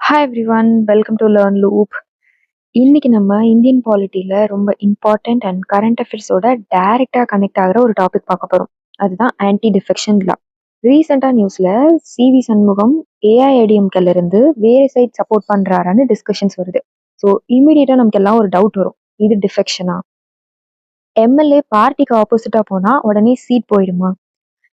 Hi everyone, welcome to learn loop. இன்னைக்கு நம்ம Indian பாலிட்டியில் ரொம்ப இம்பார்ட்டண்ட் அண்ட் கரண்ட் அஃபேர்ஸோட டைரெக்டாக கனெக்ட் ஆகிற ஒரு டாபிக் பார்க்க போகிறோம். அதுதான் ஆன்டி டிஃபெக்ஷன் லா. ரீசெண்டாக நியூஸில் சிவி சண்முகம் ஏஐஏடிஎம்கேல இருந்து வேறு சைட் சப்போர்ட் பண்ணுறாரான்னு டிஸ்கஷன்ஸ் வருது. ஸோ இமீடியட்டாக நமக்கு எல்லாம் ஒரு டவுட் வரும், இது டிஃபெக்ஷனா? எம்எல்ஏ பார்ட்டிக்கு ஆப்போசிட்டாக போனால் உடனே சீட் போயிடுமா?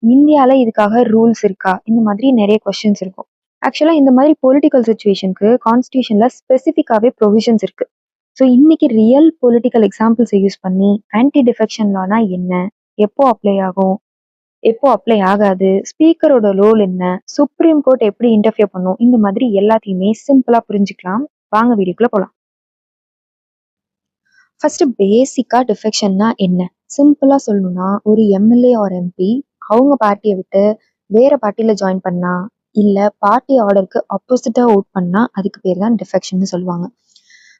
இந்தியாவில் இதுக்காக ரூல்ஸ் இருக்கா? இந்த மாதிரி நிறைய கொஸ்டின்ஸ் இருக்கும். ஆக்சுவலாக இந்த மாதிரி பொலிட்டிக்கல் சுச்சுவேஷனுக்கு கான்ஸ்டியூஷனில் ஸ்பெசிஃபிக்காகவே ப்ரொவிஷன்ஸ் இருக்குது. ஸோ இன்னைக்கு ரியல் பொலிட்டிக்கல் எக்ஸாம்பிள்ஸை யூஸ் பண்ணி ஆன்டி டிஃபெக்ஷன் லானா என்ன, எப்போ அப்ளை ஆகும், எப்போ அப்ளை ஆகாது, ஸ்பீக்கரோட ரோல் என்ன, சுப்ரீம் கோர்ட் எப்படி இன்டர்ஃபியர் பண்ணும், இந்த மாதிரி எல்லாத்தையுமே சிம்பிளாக புரிஞ்சுக்கலாம். வாங்க வீடியோக்குள்ள போகலாம். ஃபர்ஸ்ட் பேசிக்காக டிஃபெக்ஷன்னா என்ன? சிம்பிளாக சொல்லணும்னா, ஒரு எம்எல்ஏ ஆர் எம்பி அவங்க பார்ட்டியை விட்டு வேற பார்ட்டியில் ஜாயின் பண்ணா இல்லை பார்ட்டி ஆர்டருக்கு ஆப்போசிட்டாக ஓட் பண்ணால் அதுக்கு பேர் தான் டிஃபெக்ஷன் சொல்லுவாங்க.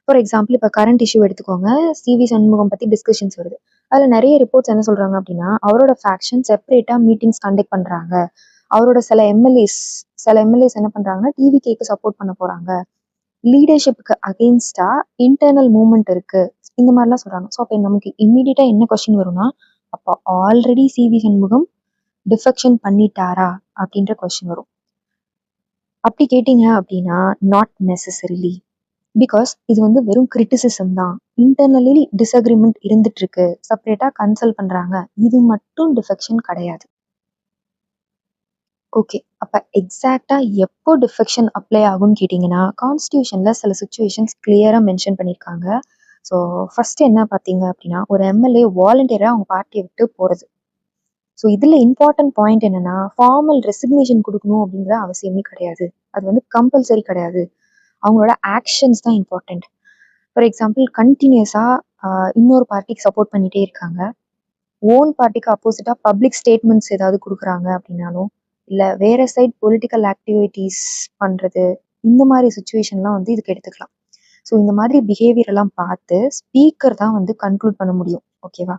ஃபார் எக்ஸாம்பிள் இப்போ கரண்ட் இஷ்யூ எடுத்துக்கோங்க, சிவி சண்முகம் பற்றி டிஸ்கஷன்ஸ் வருது. அதில் நிறைய ரிப்போர்ட்ஸ் என்ன சொல்கிறாங்க அப்படின்னா, அவரோட ஃபேக்ஷன் செப்பரேட்டாக மீட்டிங்ஸ் கண்டக்ட் பண்ணுறாங்க, அவரோட சில எம்எல்ஏஸ் என்ன பண்ணுறாங்கன்னா டிவிகேக்கு சப்போர்ட் பண்ண போகிறாங்க, லீடர்ஷிப்புக்கு அகெயின்ஸ்டா இன்டர்னல் மூவ்மெண்ட் இருக்கு, இந்த மாதிரிலாம் சொல்கிறாங்க. ஸோ அப்போ நமக்கு இம்மீடியட்டாக என்ன கொஸ்டின் வரும்னா, அப்போ ஆல்ரெடி சிவி சண்முகம் டிஃபெக்ஷன் பண்ணிட்டாரா அப்படின்ற கொஸ்டின் வரும். அப்படி கேட்டீங்க அப்படின்னா நாட் நெசசரிலி, பிகாஸ் இது வந்து வெறும் கிரிட்டிசிசம் தான். இன்டர்னலி டிஸ்அக்ரிமெண்ட் இருந்துட்டு இருக்கு, செப்பரேட்டா கன்சல்ட் பண்றாங்க, இது மட்டும் டிஃபெக்ஷன் கிடையாது. ஓகே, அப்ப எக்ஸாக்டா எப்போ டிஃபெக்ஷன் அப்ளை ஆகும்னு கேட்டீங்கன்னா, கான்ஸ்டியூஷன்ல சில சுச்சுவேஷன்ஸ் கிளியரா மென்ஷன் பண்ணியிருக்காங்க. ஸோ ஃபர்ஸ்ட் என்ன பார்த்தீங்க அப்படின்னா, ஒரு எம்எல்ஏ வாலண்டியரா அவங்க பார்ட்டியை விட்டு போறது. ஸோ இதில் இம்பார்ட்டன்ட் பாயிண்ட் என்னன்னா, ஃபார்மல் ரெசிக்னேஷன் கொடுக்கணும் அப்படிங்கிற அவசியமே கிடையாது, அது வந்து கம்பல்சரி கிடையாது. அவங்களோட ஆக்ஷன்ஸ் தான் இம்பார்ட்டண்ட். ஃபார் எக்ஸாம்பிள் கண்டினியூஸாக இன்னொரு பார்ட்டிக்கு சப்போர்ட் பண்ணிகிட்டே இருக்காங்க, ஓன் பார்ட்டிக்கு அப்போசிட்டாக பப்ளிக் ஸ்டேட்மெண்ட்ஸ் ஏதாவது கொடுக்குறாங்க அப்படின்னாலும், இல்லை வேற சைட் பொலிட்டிக்கல் ஆக்டிவிட்டீஸ் பண்ணுறது, இந்த மாதிரி சுச்சுவேஷன்லாம் வந்து இதுக்கு எடுத்துக்கலாம். ஸோ இந்த மாதிரி பிஹேவியர் எல்லாம் பார்த்து ஸ்பீக்கர் தான் வந்து கன்க்ளூட் பண்ண முடியும். ஓகேவா?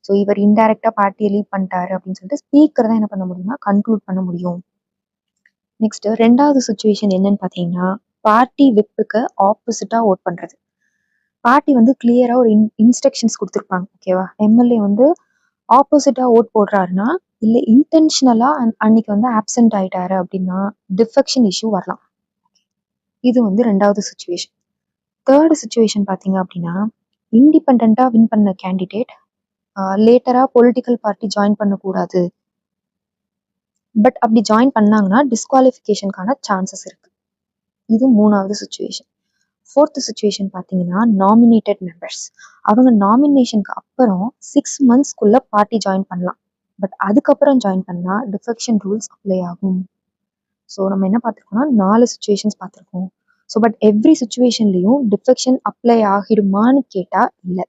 ஸோ இவர் இன்டைரக்டா பார்ட்டியை லீட் பண்ணிட்டாரு அப்படின்னு சொல்லிட்டு ஸ்பீக்கர் தான் என்ன பண்ண முடியும்னா கன்க்ளூட் பண்ண முடியும். நெக்ஸ்ட் ரெண்டாவது சுச்சுவேஷன் என்னன்னு பார்த்தீங்கன்னா, பார்ட்டி விப்புக்கு ஆப்போசிட்டா ஓட் பண்றது. பார்ட்டி வந்து கிளியரா ஒரு இன்ஸ்ட்ரக்ஷன்ஸ் கொடுத்துருப்பாங்க. ஓகேவா? எம்எல்ஏ வந்து ஆப்போசிட்டா ஓட் போடுறாருன்னா, இல்லை இன்டென்ஷனலா அன்னைக்கு வந்து ஆப்சென்ட் ஆயிட்டாரு அப்படின்னா டிஃபெக்ஷன் இஷ்யூ வரலாம். இது வந்து ரெண்டாவது சுச்சுவேஷன். தேர்டு சுச்சுவேஷன் பார்த்தீங்க அப்படின்னா, இண்டிபெண்டா வின் பண்ண கேண்டிடேட் லேட்டரா பொலிட்டிக்கல் பார்ட்டி ஜாயின் பண்ணக்கூடாது, பட் அப்படி ஜாயின் பண்ணாங்கன்னா டிஸ்குவாலிஃபிகேஷனுக்கான சான்சஸ் இருக்கு. இது மூணாவது சுச்சுவேஷன். ஃபோர்த்து சுச்சுவேஷன் பார்த்தீங்கன்னா, நாமினேட்டட் மெம்பர்ஸ். அவங்க நாமினேஷனுக்கு அப்புறம் 6 monthsக்குள்ள பார்ட்டி ஜாயின் பண்ணலாம், பட் அதுக்கப்புறம் ஜாயின் பண்ணால் டிஃபெக்ஷன் ரூல்ஸ் அப்ளை ஆகும். ஸோ நம்ம என்ன பார்த்துருக்கோம்னா 4 சுச்சுவேஷன்ஸ் பார்த்துருக்கோம். ஸோ பட் எவ்ரி சுச்சுவேஷன்லையும் டிஃபெக்ஷன் அப்ளை ஆகிடுமான்னு கேட்டால் இல்லை,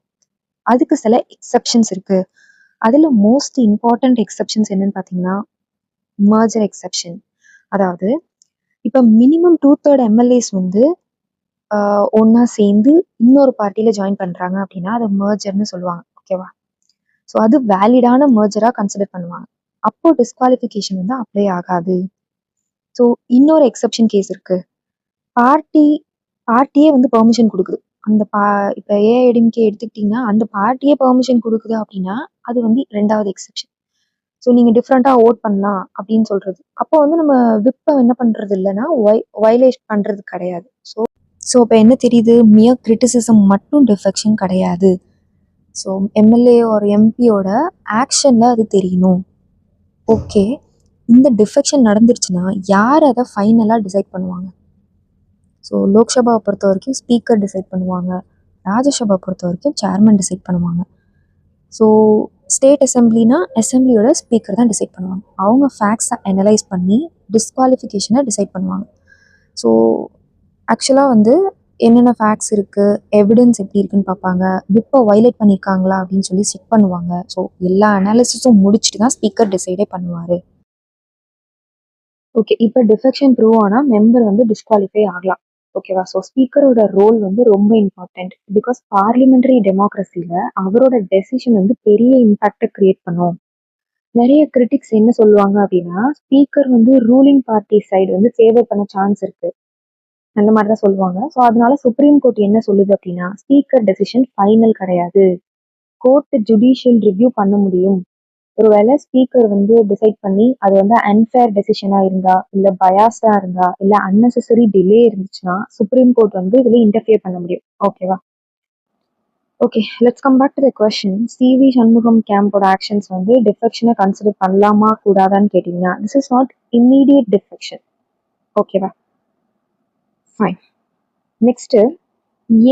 அதுக்கு சில எக்ஸப்ஷன்ஸ் இருக்கு. அதில் மோஸ்ட் இம்பார்ட்டன்ட் எக்ஸப்ஷன்ஸ் என்னன்னு பார்த்தீங்கன்னா, மர்ஜர் எக்ஸப்ஷன். அதாவது இப்போ மினிமம் 2/3 எம்எல்ஏஸ் வந்து ஒன்றா சேர்ந்து இன்னொரு பார்ட்டியில் ஜாயின் பண்ணுறாங்க அப்படின்னா அதை மர்ஜர்னு சொல்லுவாங்க. ஓகேவா? ஸோ அது வேலிடான மர்ஜராக கன்சிடர் பண்ணுவாங்க, அப்போ டிஸ்குவாலிஃபிகேஷன் வந்து அப்ளை ஆகாது. ஸோ இன்னொரு எக்ஸப்ஷன் கேஸ் இருக்கு. பார்ட்டியே வந்து பெர்மிஷன் கொடுக்குது, அந்த இப்போ ஏஐடிஎம்கே எடுத்துக்கிட்டிங்கன்னா அந்த பார்ட்டியே பெர்மிஷன் கொடுக்குது அப்படின்னா அது வந்து ரெண்டாவது எக்ஸப்ஷன். ஸோ நீங்கள் டிஃப்ரெண்ட்டாக ஓட் பண்ணலாம் அப்படின்னு சொல்கிறது, அப்போ வந்து நம்ம விப்பை என்ன பண்ணுறது இல்லைன்னா வயலேட் பண்ணுறது கிடையாது. ஸோ இப்போ என்ன தெரியுது, மியர் கிரிட்டிசிசம் மட்டும் டிஃபெக்ஷன் கிடையாது. ஸோ எம்எல்ஏ ஒரு எம்பியோட ஆக்ஷனில் அது தெரியணும். ஓகே, இந்த டிஃபெக்ஷன் நடந்துருச்சுன்னா யார் அதை ஃபைனலாக டிசைட் பண்ணுவாங்க? ஸோ லோக்சபாவை பொறுத்த வரைக்கும் ஸ்பீக்கர் டிசைட் பண்ணுவாங்க, ராஜ்யசபா பொறுத்த வரைக்கும் சேர்மன் டிசைட் பண்ணுவாங்க. ஸோ ஸ்டேட் அசம்பிளினா அசம்பிளியோட ஸ்பீக்கர் தான் டிசைட் பண்ணுவாங்க. அவங்க ஃபேக்ட்ஸை அனலைஸ் பண்ணி டிஸ்குவாலிஃபிகேஷனை டிசைட் பண்ணுவாங்க. ஸோ ஆக்சுவலாக வந்து என்னென்ன ஃபேக்ட்ஸ் இருக்குது, எவிடன்ஸ் எப்படி இருக்குன்னு பார்ப்பாங்க, விப்பை வயலேட் பண்ணியிருக்காங்களா அப்படின்னு சொல்லி செக் பண்ணுவாங்க. ஸோ எல்லா அனாலிசிஸும் முடிச்சுட்டு தான் ஸ்பீக்கர் டிசைடே பண்ணுவார். ஓகே, இப்போ டிஃபெக்ஷன் ப்ரூவ் ஆனால் மெம்பர் வந்து டிஸ்குவாலிஃபை ஆகலாம். ஓகேவா? ஸோ ஸ்பீக்கரோட ரோல் வந்து ரொம்ப இம்பார்ட்டண்ட், பிகாஸ் பார்லிமெண்டரி டெமோக்ரஸியில் அவரோட டெசிஷன் வந்து பெரிய இம்பாக்டை கிரியேட் பண்ணும். நிறைய கிரிட்டிக்ஸ் என்ன சொல்லுவாங்க அப்படின்னா, ஸ்பீக்கர் வந்து ரூலிங் பார்ட்டி சைடு வந்து ஃபேவர் பண்ண சான்ஸ் இருக்கு, அந்த மாதிரி தான் சொல்லுவாங்க. ஸோ அதனால சுப்ரீம் கோர்ட் என்ன சொல்லுது அப்படின்னா, ஸ்பீக்கர் டெசிஷன் ஃபைனல் கிடையாது. கோர்ட் ஜுடிஷியல் ரிவ்யூ பண்ண முடியும். ஒருவேளை ஸ்பீக்கர் வந்து டிசைட் பண்ணி அது வந்து அன்ஃபேர் டெசிஷனா இருந்தா, இல்ல பயாஸ்டா இருந்தா, இல்ல அன்னெசசரி டிலே இருந்துச்சுன்னா, சுப்ரீம் கோர்ட் வந்து இதுல இன்டர்ஃபியர் பண்ண முடியும். ஓகேவா? Okay, let's come back to the question. CV Shanmugam கேம்போட ஆக்ஷன்ஸ் வந்து டிஃபெக்ஷனை கன்சிடர் பண்ணலாமா கூடாதான்னு கேட்டீங்கன்னா, this is not immediate defection. ஓகேவா? ஃபைன். நெக்ஸ்ட்,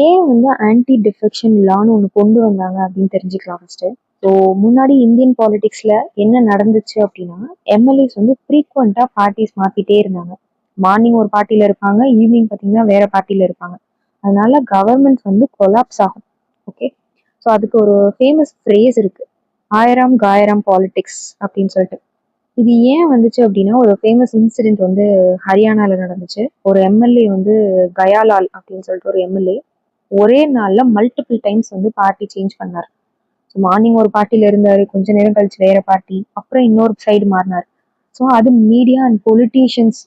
ஏன் வந்து ஆன்டி டிஃபெக்ஷன் லான்னு ஒன்று கொண்டு வந்தாங்க அப்படின்னு தெரிஞ்சுக்கலாம் ஃபர்ஸ்ட். ஸோ முன்னாடி இந்தியன் பாலிடிக்ஸ்ல என்ன நடந்துச்சு அப்படின்னா, எம்எல்ஏஸ் வந்து ஃப்ரீக்வெண்டா பார்ட்டிஸ் மாத்திட்டே இருந்தாங்க. மார்னிங் ஒரு பார்ட்டியில இருப்பாங்க, ஈவினிங் பார்த்தீங்கன்னா வேற பார்ட்டியில இருப்பாங்க. அதனால கவர்மெண்ட் வந்து கொலாப்ஸ் ஆகும். ஓகே, ஸோ அதுக்கு ஒரு ஃபேமஸ் ஃப்ரேஸ் இருக்கு, ஆயிரம் காயிரம் பாலிடிக்ஸ் அப்படின்னு சொல்லிட்டு. இது ஏன் வந்துச்சு அப்படின்னா, ஒரு ஃபேமஸ் இன்சிடென்ட் வந்து ஹரியானால நடந்துச்சு. ஒரு எம்எல்ஏ வந்து கயாலால் அப்படின்னு சொல்லிட்டு ஒரு எம்எல்ஏ ஒரே நாள்ல மல்டிபிள் டைம்ஸ் வந்து பார்ட்டி சேஞ்ச் பண்ணார். ஸோ மார்னிங் ஒரு பார்ட்டில இருந்தாரு, கொஞ்ச நேரம் கழிச்சு வேற பார்ட்டி, அப்புறம் இன்னொரு சைடு மாறினார். ஸோ அது மீடியா அண்ட் பொலிட்டீஷியன்ஸ்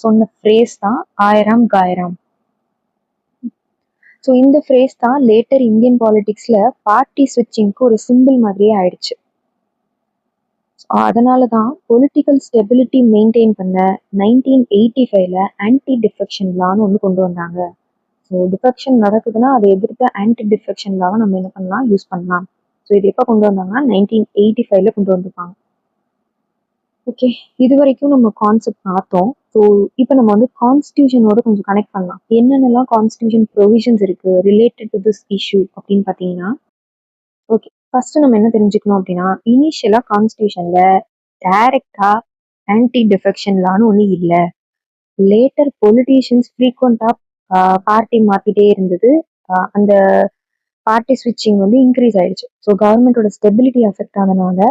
சொன்ன ஃப்ரேஸ் தான் ஆயிரம் காயிரம். ஸோ இந்த ஃப்ரேஸ் தான் லேட்டர் இந்தியன் பாலிடிக்ஸ்ல பார்ட்டி ஸ்விட்சிங்க்கு ஒரு சிம்பிள் மாதிரியே ஆயிடுச்சு. அதனால தான் பொலிட்டிக்கல் ஸ்டெபிலிட்டி மெயின்டைன் பண்ண 1985ல ஆன்டி டிஃபெக்ஷன் லான்னு ஒன்று கொண்டு வந்தாங்க. ஸோ டிஃபெக்ஷன் நடக்குதுன்னா அதை எதிர்த்து ஆன்டி டிஃபெக்ஷன் லாவை நம்ம என்ன பண்ணலாம், யூஸ் பண்ணலாம். ஸோ இது எப்போ கொண்டு வந்தாங்கன்னா 1985ல கொண்டு வந்திருப்பாங்க. ஓகே, இது வரைக்கும் நம்ம கான்செப்ட் பார்த்தோம். ஸோ இப்போ நம்ம வந்து கான்ஸ்டியூஷனோட கொஞ்சம் கனெக்ட் பண்ணலாம். என்னென்னலாம் கான்ஸ்டியூஷன் ப்ரொவிஷன்ஸ் இருக்கு ரிலேட்டட் டு திஸ் இஷ்யூ அப்படின்னு பார்த்தீங்கன்னா, ஓகே, ஃபர்ஸ்ட் நம்ம என்ன தெரிஞ்சுக்கணும் அப்படின்னா, இனிஷியலா கான்ஸ்டியூஷன்ல டைரக்டா ஆன்டி டிஃபெக்ஷன் லான்னு ஒன்று இல்லை. லேட்டர் பொலிட்டீஷியன்ஸ் ஃப்ரீக்வெண்டா பார்ட்டி மாத்திட்டே இருந்தது. அந்த பார்ட்டி ஸ்விட்சிங் வந்து இன்க்ரீஸ் ஆயிடுச்சு. ஸோ கவர்மெண்டோட ஸ்டெபிலிட்டி அஃபெக்ட் ஆனதுனால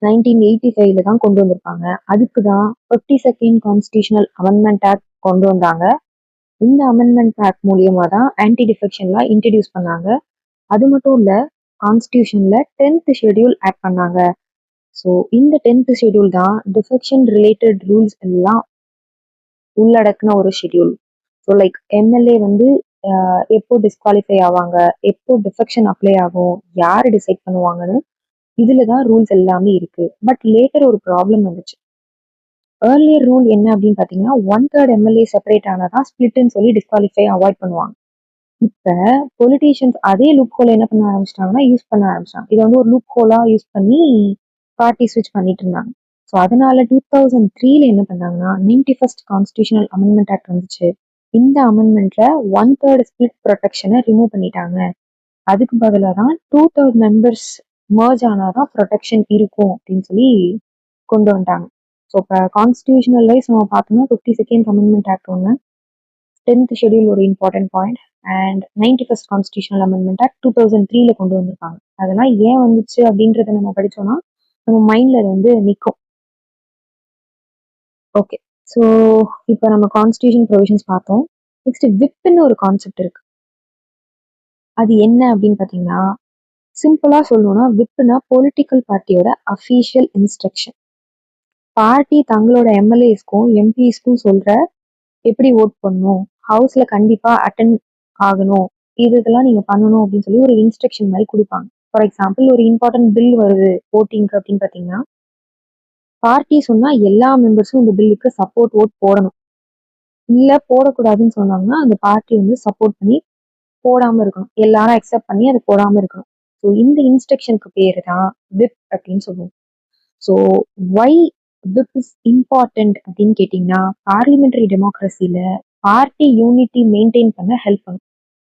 1985ல தான் கொண்டு வந்திருப்பாங்க. அதுக்கு தான் 52nd கான்ஸ்டியூஷனல் அமெண்ட்மெண்ட் ஆக்ட் கொண்டு வந்தாங்க. இந்த அமெண்ட்மெண்ட் ஆக்ட் மூலியமா தான் ஆன்டி டிஃபெக்ஷன்லாம் இன்ட்ரடியூஸ் பண்ணாங்க. அது மட்டும் இல்ல, கான்ஸ்டியூஷன்ல 10th ஷெட்யூல் ஆட் பண்ணாங்க. ஸோ இந்த 10th ஷெட்யூல் தான் டிஃபெக்ஷன் ரிலேட்டட் ரூல்ஸ் எல்லாம் உள்ளடக்கின ஒரு ஷெட்யூல். ஸோ லைக் எம்எல்ஏ வந்து எப்போ டிஸ்குவாலிஃபை ஆவாங்க, எப்போ டிஃபெக்ஷன் அப்ளை ஆகும், யார் டிசைட் பண்ணுவாங்கன்னு இதுல தான் ரூல்ஸ் எல்லாமே இருக்கு. பட் லேட்டர் ஒரு ப்ராப்ளம் வந்துச்சு. ஏர்லியர் ரூல் என்ன அப்படின்னு பார்த்தீங்கன்னா, 1/3 எம்எல்ஏ செப்பரேட் ஆனாதான் ஸ்பிளிட்னு சொல்லி டிஸ்குவாலிஃபை அவாய்ட் பண்ணுவாங்க. இப்ப பொலிட்டீஷியன்ஸ் அதே லூப் ஹோல் என்ன பண்ண ஆரம்பிச்சிட்டாங்கன்னா யூஸ் பண்ண ஆரம்பிச்சாங்க. இதை வந்து ஒரு லூப் ஹோலா யூஸ் பண்ணி பார்ட்டி ஸ்விட்ச் பண்ணிட்டு இருந்தாங்க. ஸோ அதனால 2003ல என்ன பண்ணாங்கன்னா 91st கான்ஸ்டியூஷனல் அமெண்ட்மெண்ட் ஆக்ட் வந்துச்சு. இந்த அமெண்ட்மெண்ட்ல 1/3 ஸ்பிளிட் ப்ரொடெக்ஷனை ரிமூவ் பண்ணிட்டாங்க. அதுக்கு பதிலாக தான் 2/3 மெம்பர்ஸ் மர்ஜ் ஆனாதான் ப்ரொடெக்ஷன் இருக்கும் அப்படின்னு சொல்லி கொண்டு வந்துட்டாங்க. ஸோ இப்போ கான்ஸ்டியூஷனல் வைஸ் நம்ம பார்த்தோம்னா 52nd அமெண்ட்மெண்ட் ஆக்ட் ஒன்று, 10th ஷெட்யூல் ஒரு important point, and 91st constitutional amendment act 2003ல கொண்டு வந்திருக்காங்க. அதெல்லாம் ஏன் வந்துச்சு அப்படின்றத நம்ம படிச்சோம்னா நம்ம மைண்ட்ல வந்து நிற்கும். ஓகே, ஸோ இப்போ நம்ம கான்ஸ்டியூஷன் ப்ரொவிஷன்ஸ் பார்த்தோம். நெக்ஸ்ட் விப்னு ஒரு கான்செப்ட் இருக்கு. அது என்ன அப்படின்னு பார்த்தீங்கன்னா, சிம்பிளா சொல்லணும்னா விப்னா பொலிட்டிக்கல் பார்ட்டியோட அஃபீஷியல் இன்ஸ்ட்ரக்ஷன். பார்ட்டி தங்களோட எம்எல்ஏஸ்க்கும் எம்பிஸ்க்கும் சொல்ற எப்படி ஓட் பண்ணணும், ஹவுஸ்ல கண்டிப்பா அட்டென்ட் ஆகணும், இதெல்லாம் நீங்க பண்ணணும் அப்படின்னு சொல்லி ஒரு இன்ஸ்ட்ரக்ஷன் மாதிரி கொடுப்பாங்க. ஃபார் எக்ஸாம்பிள், ஒரு இம்பார்ட்டன்ட் பில் வருது ஓட்டிங்க்கு அப்படின்னு பார்த்தீங்கன்னா, பார்ட்டி சொன்னா எல்லா மெம்பர்ஸும் இந்த பில்லுக்கு சப்போர்ட் ஓட் போடணும். இல்ல போடக்கூடாதுன்னு சொன்னாங்கன்னா அந்த பார்ட்டி வந்து சப்போர்ட் பண்ணி போடாம இருக்கணும். எல்லாரும் அக்செப்ட் பண்ணி அதை போடாம இருக்கணும். ஸோ இந்த இன்ஸ்ட்ரக்ஷனுக்கு பேரு தான் விப் அப்படின்னு சொல்லுவோம். So why whip is important அப்படின்னு கேட்டிங்கன்னா, பார்லிமெண்டரி டெமோக்ரஸியில பார்ட்டி யூனிட்டி மெயின்டைன் பண்ண ஹெல்ப் பண்ணும்.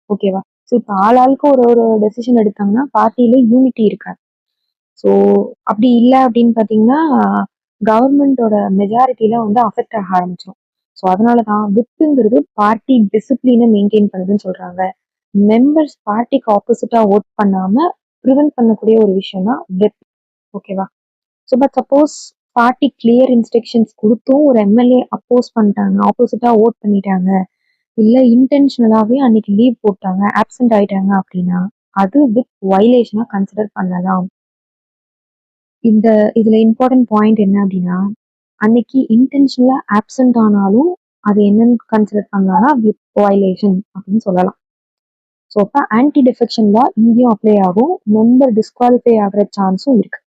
ஓகேவா? ஸோ இப்போ ஆளாளுக்கு ஒரு ஒரு டெசிஷன் எடுத்தாங்கன்னா பார்ட்டியில யூனிட்டி இருக்காது. ஸோ அப்படி இல்லை அப்படின்னு பார்த்தீங்கன்னா கவர்மெண்டோட மெஜாரிட்டியில வந்து அஃபெக்ட் ஆக ஆரம்பிச்சிடும். ஸோ அதனால தான் விப்புங்கிறது பார்ட்டி டிசிப்ளினை மெயின்டைன் பண்ணுதுன்னு சொல்றாங்க. மெம்பர்ஸ் பார்ட்டிக்கு ஆப்போசிட்டா ஓட் பண்ணாம ப்ரிவென்ட் பண்ணக்கூடிய ஒரு விஷயம் தான் விப். ஓகேவா? So but suppose party clear instructions கொடுத்தும் ஒரு எம்எல்ஏ அப்போஸ் பண்ணிட்டாங்க, ஆப்போசிட்டா ஓட் பண்ணிட்டாங்க, இல்ல இன்டென்ஷனலாவே அன்னைக்கு லீவ் போட்டாங்க, ஆப்சென்ட் ஆயிட்டாங்க அப்படின்னா அது விப் வயலேஷனா கன்சிடர் பண்ணலாம். இதுல இம்பார்ட்டன்ட் பாயிண்ட் என்ன அப்படின்னா, அன்னைக்கு இன்டென்ஷனலா ஆப்சென்ட் ஆனாலும் அது என்னன்னு கன்சிடர் பண்ணலாம்னா விப் வயலேஷன் அப்படின்னு சொல்லலாம். ஸோ அப்போ ஆன்டி டிஃபெக்ஷன் லா இங்கேயும் அப்ளை ஆகும், மெம்பர் டிஸ்குவாலிஃபை ஆகிற சான்ஸும் இருக்கு.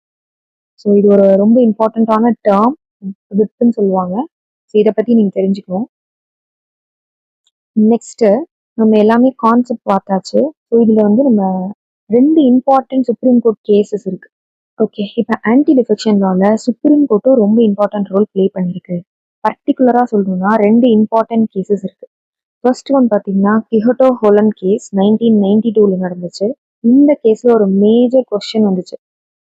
ஸோ இது ஒரு ரொம்ப இம்பார்ட்டண்ட்டான டேர்ம், விப்னு சொல்லுவாங்க. ஸோ இதை பற்றி நீங்கள் தெரிஞ்சுக்கணும். நெக்ஸ்ட்டு நம்ம எல்லாமே கான்செப்ட் பார்த்தாச்சு. ஸோ இதில் வந்து நம்ம 2 இம்பார்ட்டன்ட் சுப்ரீம் கோர்ட் கேசஸ் இருக்கு. ஓகே, இப்போ ஆன்டி டிஃபெக்ஷன் லால சுப்ரீம் கோர்ட்டும் ரொம்ப இம்பார்ட்டன்ட் ரோல் ப்ளே பண்ணியிருக்கு. பர்டிகுலராக சொல்லணும்னா 2 இம்பார்ட்டன்ட் கேசஸ் இருக்கு. ஃபர்ஸ்ட் ஒன் பார்த்தீங்கன்னா கிஹோட்டோ ஹோலண்ட் கேஸ் 1992ல நடந்துச்சு. இந்த கேஸ்ல ஒரு மேஜர் கொஸ்டின் வந்துச்சு,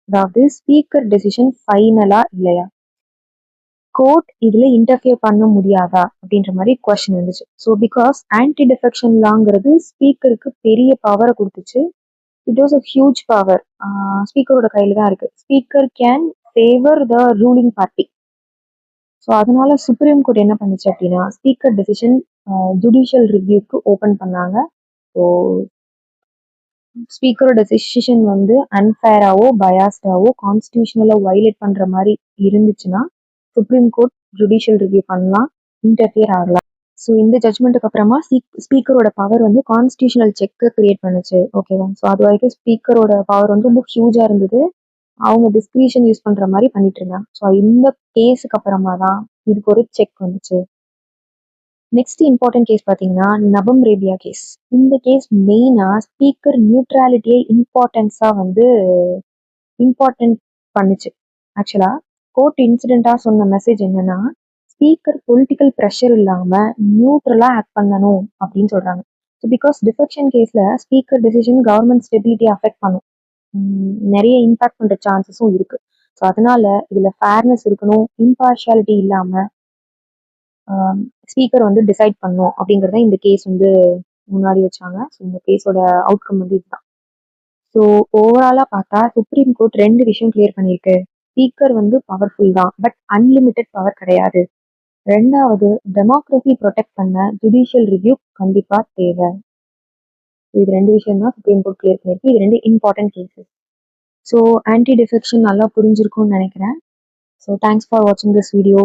அதாவது ஸ்பீக்கர் டெசிஷன் ஃபைனலா இல்லையா, கோர்ட் இதுல இன்டர்ஃபியர் பண்ண முடியாதா அப்படின்ற மாதிரி கொஸ்டின் வந்துச்சு. ஸோ பிகாஸ் ஆன்டி டிஃபெக்ஷன் லாங்கிறது ஸ்பீக்கருக்கு பெரிய பவரை கொடுத்துச்சு. It was a huge power. ஸ்பீக்கரோட கையில தான் இருக்கு. Speaker can favour the ruling party. So அதனால சுப்ரீம் கோர்ட் என்ன பண்ணுச்சு அப்படின்னா ஸ்பீக்கர் டெசிஷன் ஜுடிஷியல் ரிவ்யூக்கு ஓப்பன் பண்ணாங்க. ஸோ ஸ்பீக்கரோட டெசிஷன் வந்து அன்ஃபேராவோ பயாஸ்டாவோ கான்ஸ்டியூஷனலை வயலேட் பண்ற மாதிரி இருந்துச்சுன்னா சுப்ரீம் கோர்ட் ஜுடிஷியல் ரிவ்யூ பண்ணலாம், இன்டர்ஃபியர் ஆகலாம். ஸோ இந்த ஜட்மெண்ட்டுக்கு அப்புறமா ஸ்பீக்கரோட பவர் வந்து கான்ஸ்டியூஷனல் செக்கை கிரியேட் பண்ணுச்சு. ஓகேவா? ஸோ அது வரைக்கும் ஸ்பீக்கரோட பவர் வந்து ரொம்ப ஹியூஜா இருந்தது. அவங்க டிஸ்கிரிஷன் யூஸ் பண்ற மாதிரி பண்ணிட்டு இருந்தாங்க. ஸோ இந்த கேஸுக்கு அப்புறமா தான் இதுக்கு ஒரு செக் வந்துச்சு. நெக்ஸ்ட் இம்பார்ட்டன்ட் கேஸ் பார்த்தீங்கன்னா நபம் ரேபியா கேஸ். இந்த கேஸ் மெயினாக ஸ்பீக்கர் நியூட்ராலிட்டியை இம்பார்ட்டன்ட் பண்ணுச்சு. ஆக்சுவலாக கோர்ட் இன்சிடென்ட்டாக சொன்ன மெசேஜ் என்னன்னா, ஸ்பீக்கர் பொலிட்டிக்கல் ப்ரெஷர் இல்லாமல் நியூட்ரலாக ஆக்ட் பண்ணணும் அப்படின்னு சொல்கிறாங்க. ஸோ பிகாஸ் டிஃபெக்ஷன் கேஸில் ஸ்பீக்கர் டெசிஷன் கவர்மெண்ட் ஸ்டெபிலிட்டியை அஃபெக்ட் பண்ணும், நிறைய இம்பாக்ட் பண்ணுற சான்சஸும் இருக்கு. ஸோ அதனால இதில் ஃபேர்னஸ் இருக்கணும், இம்பார்ஷியாலிட்டி இல்லாமல் ஸ்பீக்கர் வந்து டிசைட் பண்ணும் அப்படிங்கிறத இந்த கேஸ் வந்து முன்னாடி வச்சாங்க. ஸோ இந்த கேஸோட அவுட்கம் வந்து இதுதான். ஸோ ஓவராலாக பார்த்தா சுப்ரீம் கோர்ட் 2 விஷயம் கிளியர் பண்ணியிருக்கு. ஸ்பீக்கர் வந்து பவர்ஃபுல் தான், பட் அன்லிமிட்டெட் பவர் கிடையாது. 2வது, டெமோக்ரஸி ப்ரொடெக்ட் பண்ண ஜுடிஷியல் ரிவ்யூ கண்டிப்பாக தேவை. இது 2 விஷயம் தான் சுப்ரீம் கோர்ட் கிளியர் பண்ணியிருக்கு. இது 2 important cases. So anti defection நல்லா புரிஞ்சிருக்கும்னு நினைக்கிறேன். ஸோ தேங்க்ஸ் ஃபார் வாட்சிங் திஸ் வீடியோ.